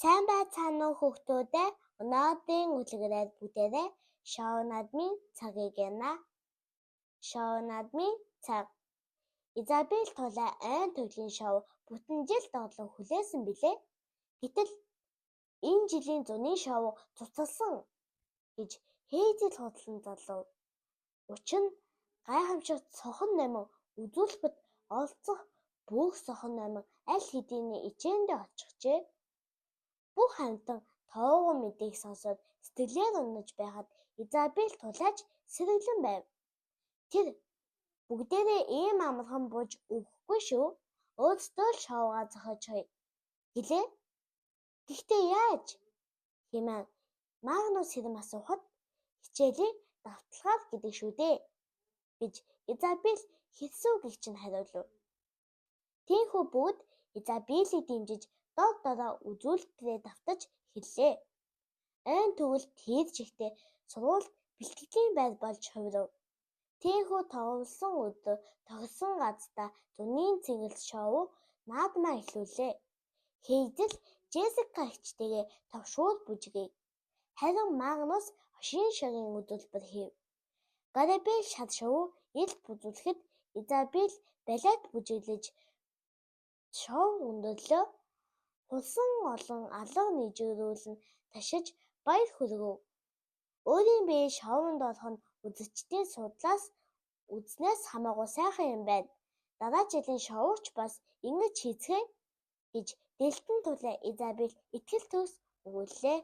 Сайн байцгаана уу хүүхдүүдээ. Өнөөдрийн үлгэрээр бүгдээрээ шоу наадмын цагийг янаа. Шоу наадмын цаг. Изабель тулаа айн төрлийн шоу бүтэн жил доолон хүлээсэн билээ. Гэтэл энэ жилийн зуны шоу цуцалсан гэж Хейзел худлан залуу. Учир нь гайхамшигт сохон номин үзүүлбэрт олцох бүх сохон номин аль хэдийн ичээндээ очихжээ. Бүх хамтан тоогоо мэдээг сонсоод сэтгэлээр унаж байхад Изабель тулайч сэргэлэн байв. Тэр бүгдээрээ ийм амархан бууж өгөхгүй шүү. Өөрсдөө л шоугаа зохиож гэлээ. Гэхдээ яаж? Хэмээн Магнус хэрэм асуухад хичээлийг давталгаад гэдэг шүү дээ гэж Изабель хэлсүү гэгч нь хариулв. Тийхүү бүгд Изабелийг дэмжиж дор дороо үзүүлэлтээ давтаж хэллээ. Айн тэгвэл тэр чигтээ сургуульд бэлтгэлийн байр болж хувирав. Тийхүү тоглосон өдөр тогсон газдаа зуны цэнгэлс шоу наадмаа эхлүүлээ. Хейзел Джессика эгчтэйгээ товшуур бүжгийг. Харин Магнус хошин шогийн үзүүлбэр хийв. Гарибель шар шоу ил бүзүүлэхэд Изабель балет бүжиглэж шоу өндөрлөө. Хулсан олон алга нэгжрүүлэн ташиж баяр хүргэв. Өөрийн бие шоунд орох нь үзэгчдийн судлаас үзнээс хамаагүй сайхан юм байна. Дараа жилийн шоуч бас ингэж хийцгээе гэж дэлтэн тулаа Изабель итгэл төгс өгүүллээ.